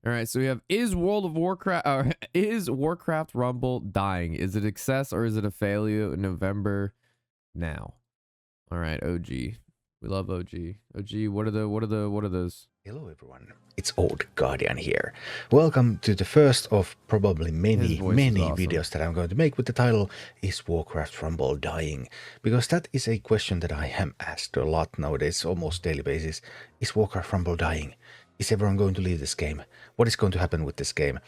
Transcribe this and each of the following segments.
All right, so we have, is World of Warcraft is Warcraft Rumble dying? Is it a success or is it a failure? November now. All right, OG. We love OG. OG, what are those? Hello everyone, it's Old Guardian here. Welcome to the first of probably His many voice is awesome. videos that I'm going to make with the title, Is Warcraft Rumble dying? Because that is a question that I am asked a lot nowadays, almost daily basis. Is Warcraft Rumble dying? Is everyone going to leave this game? What is going to happen with this game?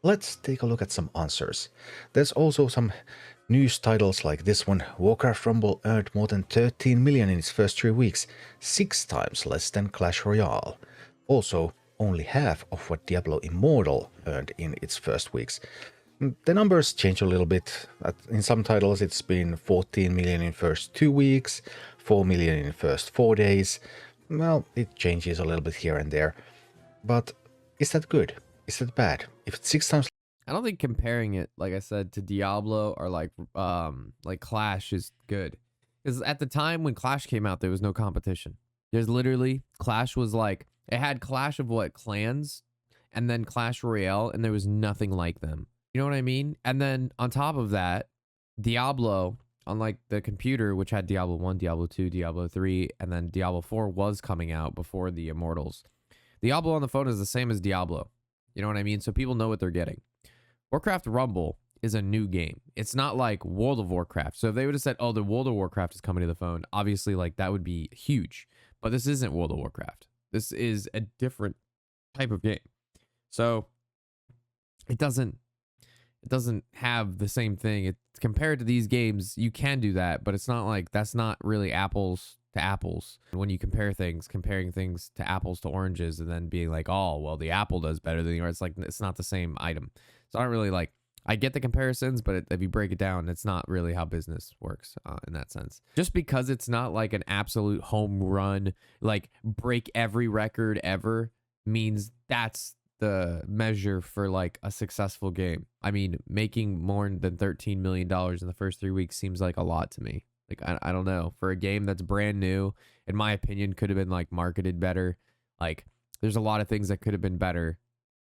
Let's take a look at some answers. There's also some news titles like this one. Warcraft Rumble earned more than 13 million in its first 3 weeks, 6 times less than Clash Royale. Also, only half of what Diablo Immortal earned in its first weeks. The numbers change a little bit. In some titles it's been 14 million in first 2 weeks, 4 million in first 4 days. Well, it changes a little bit here and there. But is that good? Is that bad? If it's 6 times... I don't think comparing it, like I said, to Diablo or like Clash is good. Because at the time when Clash came out, there was no competition. There's literally, Clash was like, it had Clash of what, clans, and then Clash Royale, and there was nothing like them. You know what I mean? And then on top of that, Diablo, unlike the computer, which had Diablo 1, Diablo 2, Diablo 3, and then Diablo 4 was coming out before the Immortals. Diablo on the phone is the same as Diablo. You know what I mean? So people know what they're getting. Warcraft Rumble is a new game. It's not like World of Warcraft. So if they would have said, oh, the World of Warcraft is coming to the phone, obviously like that would be huge. But this isn't World of Warcraft. This is a different type of game. So it doesn't have the same thing. It's compared to these games, you can do that, but it's not like, that's not really apples to apples. When you compare things, comparing things to apples to oranges and then being like, oh, well, the apple does better than the orange. It's like, it's not the same item. So I don't really like, I get the comparisons, but if you break it down, it's not really how business works in that sense. Just because it's not like an absolute home run, like break every record ever, means that's the measure for like a successful game. I mean, making more than $13 million in the first 3 weeks seems like a lot to me. Like, I don't know, for a game that's brand new, in my opinion, could have been like marketed better. Like, there's a lot of things that could have been better.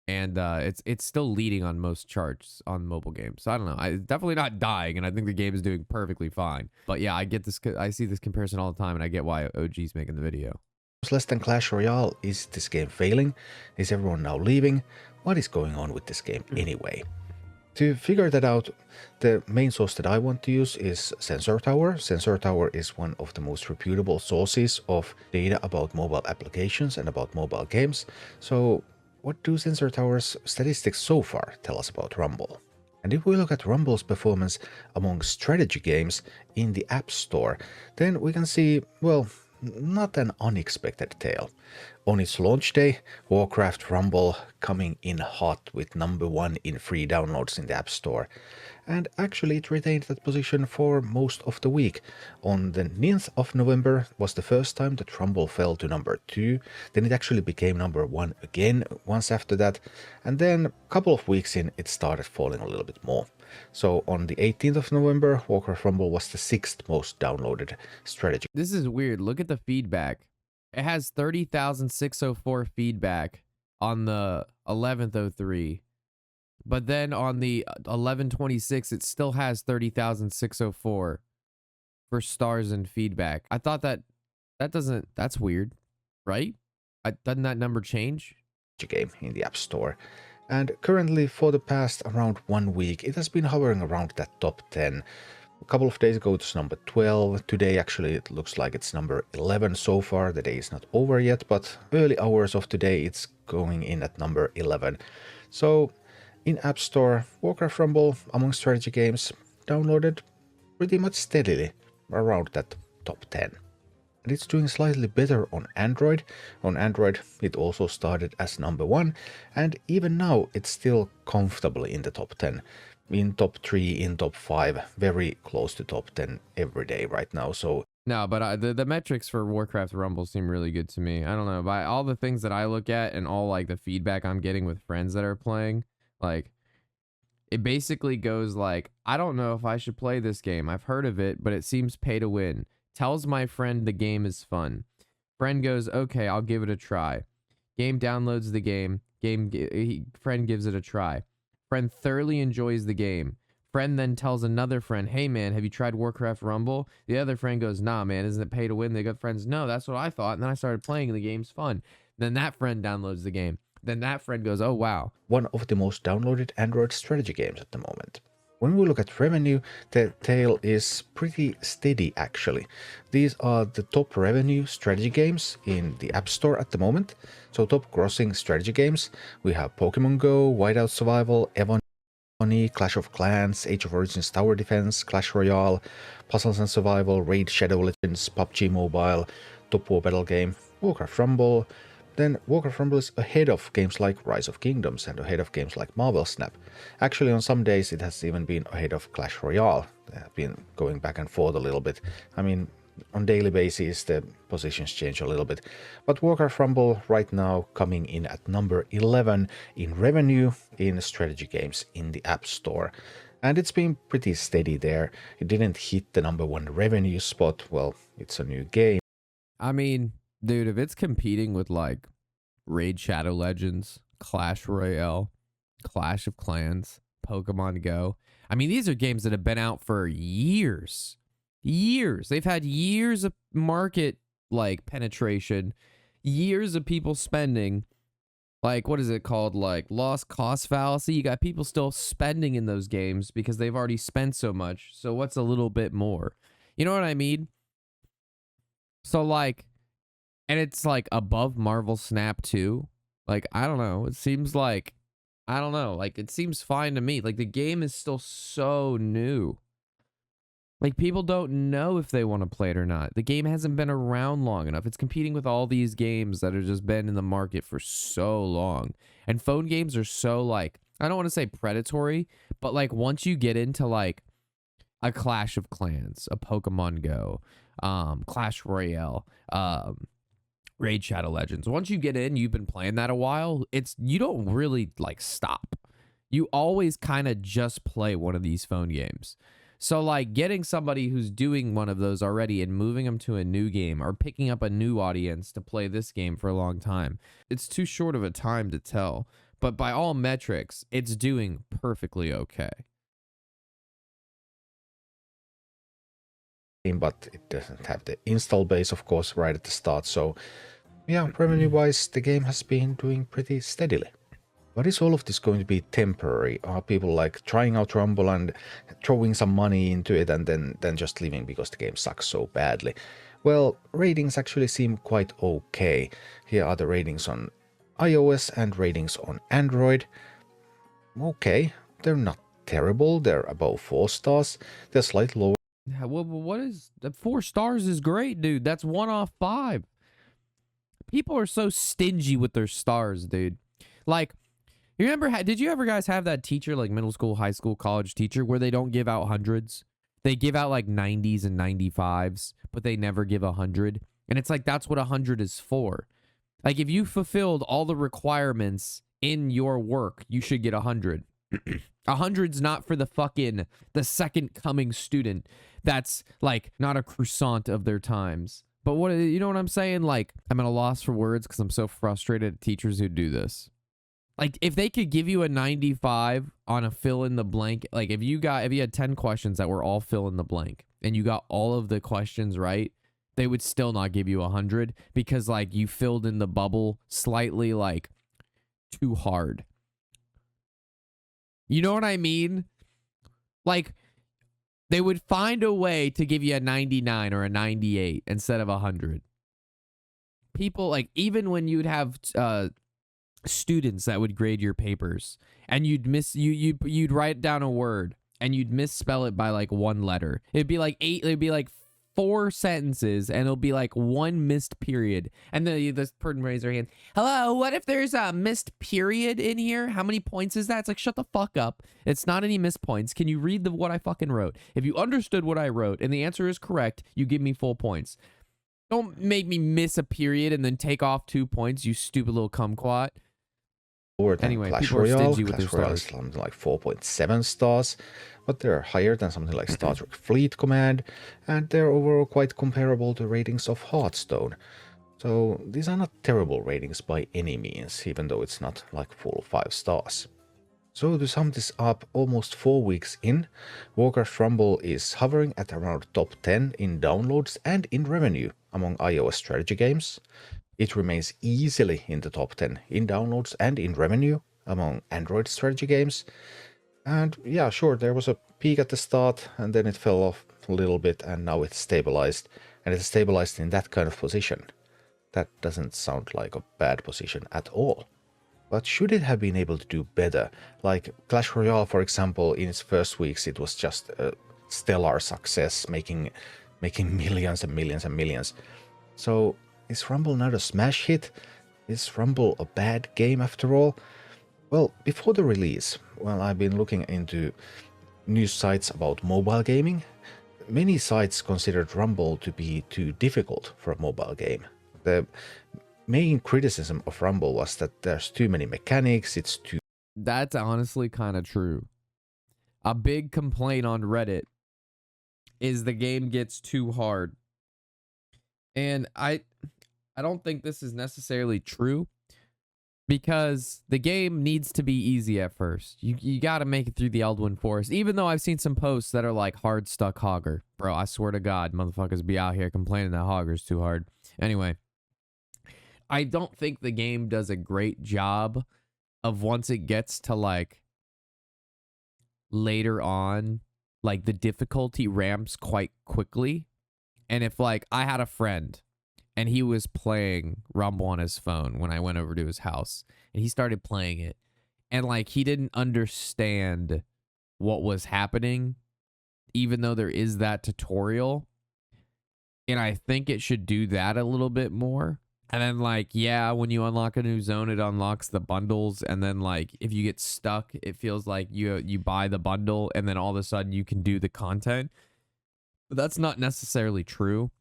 And it's still leading on most charts on mobile games. So I don't know. It's definitely not dying, and I think the game is doing perfectly fine. But yeah, I get this. I see this comparison all the time, and I get why OG's making the video. less than Clash Royale? Is this game failing? Is everyone now leaving? What is going on with this game anyway? To figure that out, the main source that I want to use is Sensor Tower. Sensor Tower is one of the most reputable sources of data about mobile applications and about mobile games. So what do Sensor Tower's statistics so far tell us about Rumble? And if we look at Rumble's performance among strategy games in the App Store, then we can see, well, not an unexpected tale. On its launch day, Warcraft Rumble coming in hot with #1 in free downloads in the App Store. And actually it retained that position for most of the week. On the 9th of November was the first time that Rumble fell to #2, then it actually became #1 again once after that, and then a couple of weeks in it started falling a little bit more. So on the 18th of November, Warcraft Rumble was the 6th most downloaded strategy. This is weird. Look at the feedback. It has 30,604 feedback on the 1103. But then on the 1126, it still has 30,604 for stars and feedback. I thought that's weird, right? Doesn't that number change? Game in the App Store. And currently for the past around 1 week, it has been hovering around that top 10. A couple of days ago it was #12. Today actually it looks like it's #11 so far. The day is not over yet, but early hours of today it's going in at #11. So in App Store, Warcraft Rumble among strategy games downloaded pretty much steadily around that top 10. And it's doing slightly better on Android. On Android it also started as #1, and even now it's still comfortably in the top 10. In top 3, in top 5, very close to top 10 every day right now. So no, but the metrics for Warcraft Rumble seem really good to me. I don't know, by all the things that I look at and all like the feedback I'm getting with friends that are playing, like it basically goes like, I don't know if I should play this game. I've heard of it, but it seems pay to win. Tells my friend the game is fun. Friend goes, okay, I'll give it a try. Game downloads the game. Friend gives it a try. Friend thoroughly enjoys the game. Friend then tells another friend, hey man, have you tried Warcraft Rumble? The other friend goes, nah man, isn't it pay to win? The good friends, no, that's what I thought. And then I started playing and the game's fun. Then that friend downloads the game. Then that friend goes, oh wow. One of the most downloaded Android strategy games at the moment. When we look at revenue, the tale is pretty steady actually. These are the top revenue strategy games in the App Store at the moment. So top grossing strategy games, we have Pokemon Go, Whiteout Survival, Evony, Clash of Clans, Age of Origins Tower Defense, Clash Royale, Puzzles and Survival, Raid Shadow Legends, PUBG Mobile, Top War Battle Game, Warcraft Rumble. Then Warcraft Rumble is ahead of games like Rise of Kingdoms and ahead of games like Marvel Snap. Actually, on some days it has even been ahead of Clash Royale. They have been going back and forth a little bit. I mean, on daily basis the positions change a little bit. But Warcraft Rumble right now coming in at number 11 in revenue in strategy games in the App Store. And it's been pretty steady there. It didn't hit the number 1 revenue spot. Well, it's a new game. I mean, dude, if it's competing with like Raid Shadow Legends, Clash Royale, Clash of Clans, Pokemon Go. I mean, these are games that have been out for years. Years. They've had years of market like penetration, years of people spending. Like, what is it called? Like lost cost fallacy. You got people still spending in those games because they've already spent so much. So what's a little bit more? You know what I mean? So like, and it's like above Marvel Snap too. Like, I don't know. It seems like, I don't know. Like, it seems fine to me. Like, the game is still so new. Like, people don't know if they want to play it or not. The game hasn't been around long enough. It's competing with all these games that have just been in the market for so long. And phone games are so, like, I don't want to say predatory, but, like, once you get into, like, a Clash of Clans, a Pokemon Go, Clash Royale, Raid Shadow Legends. Once you get in, you've been playing that a while, you don't really like stop. You always kind of just play one of these phone games. So like getting somebody who's doing one of those already and moving them to a new game or picking up a new audience to play this game for a long time, it's too short of a time to tell. But by all metrics, it's doing perfectly okay. But it doesn't have the install base, of course, right at the start. So yeah, revenue wise the game has been doing pretty steadily. But is all of this going to be temporary? Are people like trying out Rumble and throwing some money into it and then just leaving because the game sucks so badly? Well, ratings actually seem quite okay. Here are the ratings on iOS and ratings on Android. Okay, they're not terrible. They're above 4 stars. They're slightly lower. What is 4 stars is great, dude. That's 1 off 5. People are so stingy with their stars, dude. Like, you remember, did you ever guys have that teacher, like middle school, high school, college teacher, where they don't give out hundreds? They give out like 90s and 95s, but they never give 100. And it's like, that's what 100 is for. Like, if you fulfilled all the requirements in your work, you should get 100. 100's not for the second coming student that's like not a croissant of their times. But what, you know what I'm saying? Like, I'm at a loss for words because I'm so frustrated at teachers who do this. Like, if they could give you a 95 on a fill in the blank, like if you had 10 questions that were all fill in the blank and you got all of the questions right, they would still not give you 100 because like you filled in the bubble slightly like too hard. You know what I mean? Like, they would find a way to give you a 99 or a 98 instead of 100. People, like, even when you'd have students that would grade your papers and you'd write down a word and you'd misspell it by like 1 letter. It'd be like 4 sentences and it'll be like 1 missed period. And then this person raises their hand. Hello, what if there's a missed period in here? How many points is that? It's like, shut the fuck up. It's not any missed points. Can you read what I fucking wrote? If you understood what I wrote and the answer is correct, you give me full points. Don't make me miss a period and then take off 2 points, you stupid little kumquat. Anyway, Clash people Royale. are stingy with their Clash Royale is stars. something like 4.7 stars, but they're higher than something like Star Trek Fleet Command, and they're overall quite comparable to ratings of Hearthstone. So these are not terrible ratings by any means, even though it's not like full 5 stars. So to sum this up, almost 4 weeks in, Warcraft Rumble is hovering at around top 10 in downloads and in revenue among iOS strategy games. It remains easily in the top 10 in downloads and in revenue among Android strategy games. And yeah, sure, there was a peak at the start and then it fell off a little bit and now it's stabilized. And it's stabilized in that kind of position. That doesn't sound like a bad position at all. But should it have been able to do better? Like Clash Royale, for example, in its first weeks, it was just a stellar success, making millions and millions and millions. So is Rumble not a smash hit? Is Rumble a bad game after all? Well, before the release, well, I've been looking into news sites about mobile gaming. Many sites considered Rumble to be too difficult for a mobile game. The main criticism of Rumble was that there's too many mechanics, it's too... That's honestly kind of true. A big complaint on Reddit is the game gets too hard. And I don't think this is necessarily true, because the game needs to be easy at first. You got to make it through the Elwyn Forest. Even though I've seen some posts that are like hard stuck Hogger. Bro, I swear to God, motherfuckers be out here complaining that Hogger's too hard. Anyway, I don't think the game does a great job of, once it gets to like later on, like the difficulty ramps quite quickly. And if like I had a friend and he was playing Rumble on his phone when I went over to his house and he started playing it, and like he didn't understand what was happening, even though there is that tutorial. And I think it should do that a little bit more. And then like, yeah, when you unlock a new zone, it unlocks the bundles. And then like, if you get stuck, it feels like you buy the bundle and then all of a sudden you can do the content. But that's not necessarily true.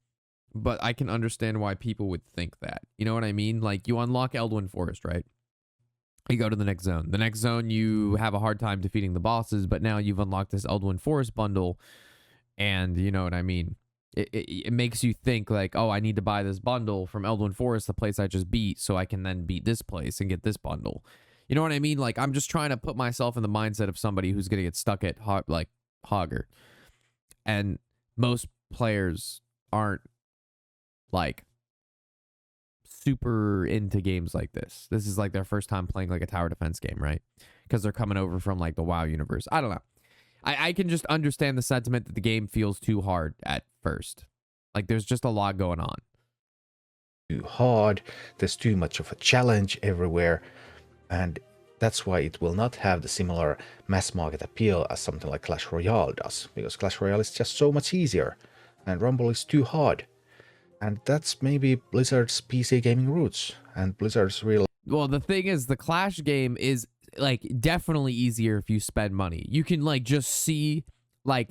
But I can understand why people would think that. You know what I mean? Like you unlock Elwyn Forest, right? You go to the next zone. The next zone, you have a hard time defeating the bosses, but now you've unlocked this Elwyn Forest bundle. And you know what I mean? It makes you think like, oh, I need to buy this bundle from Elwyn Forest, the place I just beat, so I can then beat this place and get this bundle. You know what I mean? Like, I'm just trying to put myself in the mindset of somebody who's going to get stuck at, like, Hogger. And most players aren't, like, super into games like this. This is, like, their first time playing, like, a tower defense game, right? Because they're coming over from, like, the WoW universe. I don't know. I can just understand the sentiment that the game feels too hard at first. Like, there's just a lot going on. Too hard, there's too much of a challenge everywhere, and that's why it will not have the similar mass market appeal as something like Clash Royale does, because Clash Royale is just so much easier, and Rumble is too hard. And that's maybe Blizzard's PC gaming roots, and Blizzard's real... Well, the thing is, the Clash game is like definitely easier if you spend money. You can like just see, like,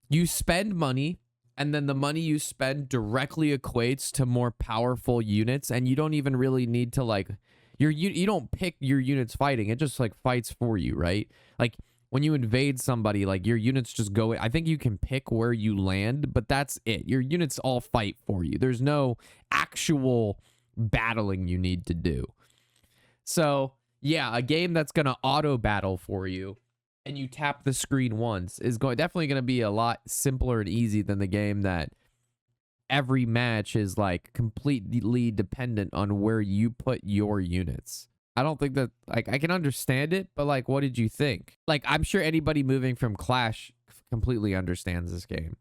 you spend money and then the money you spend directly equates to more powerful units, and you don't even really need to like you don't pick your units fighting. It just like fights for you, right? Like when you invade somebody, like your units just go. I think you can pick where you land, but that's it. Your units all fight for you. There's no actual battling you need to do. So yeah, a game that's going to auto battle for you and you tap the screen once is definitely going to be a lot simpler and easy than the game that every match is like completely dependent on where you put your units. I don't think that, like, I can understand it, but like, what did you think? Like, I'm sure anybody moving from Clash completely understands this game.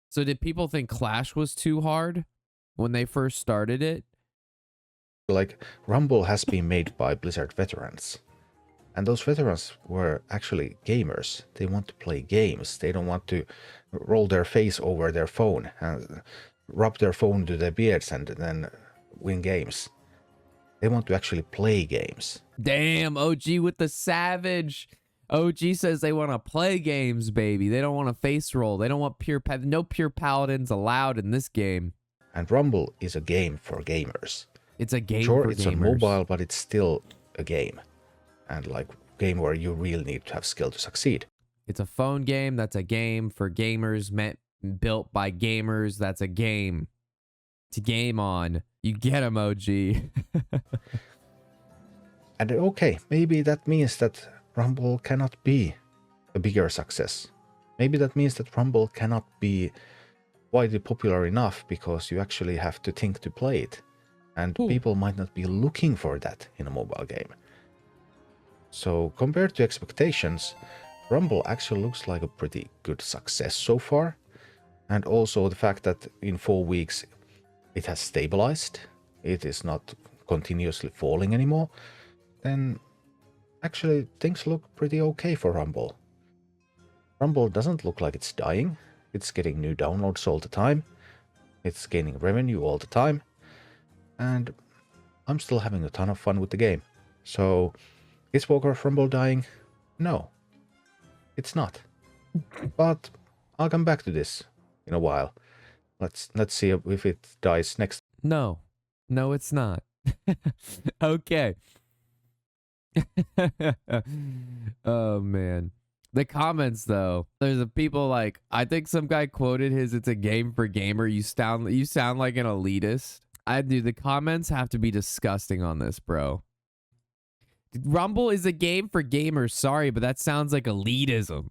So did people think Clash was too hard when they first started it? Like, Rumble has been made by Blizzard veterans. And those veterans were actually gamers. They want to play games. They don't want to roll their face over their phone and rub their phone to their beards and then win games. They want to actually play games. Damn, OG with the savage. OG says they want to play games, baby. They don't want to face roll. They don't want no pure paladins allowed in this game. And Rumble is a game for gamers. It's a game for gamers. Sure, it's on mobile, but it's still a game. And like a game where you really need to have skill to succeed. It's a phone game that's a game for gamers, built by gamers. That's a game to game on. You get him, OG. And okay, maybe that means that Rumble cannot be a bigger success. Maybe that means that Rumble cannot be widely popular enough because you actually have to think to play it. And people might not be looking for that in a mobile game. So compared to expectations, Rumble actually looks like a pretty good success so far. And also the fact that in 4 weeks it has stabilized, it is not continuously falling anymore, then actually things look pretty okay for Rumble. Rumble doesn't look like it's dying. It's getting new downloads all the time. It's gaining revenue all the time. And I'm still having a ton of fun with the game. So, is Warcraft Rumble dying? No, it's not. But I'll come back to this in a while. Let's see if it dies next. No, it's not. Okay. Oh man. The comments though, there's a people like, I think some guy quoted his, it's a game for gamer. You sound like an elitist. The comments have to be disgusting on this, bro. Rumble is a game for gamers. Sorry, but that sounds like elitism.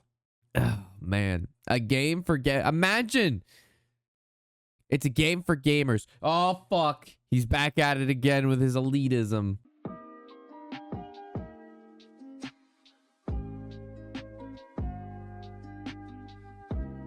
Oh man. A game for imagine. It's a game for gamers. Oh fuck. He's back at it again with his elitism.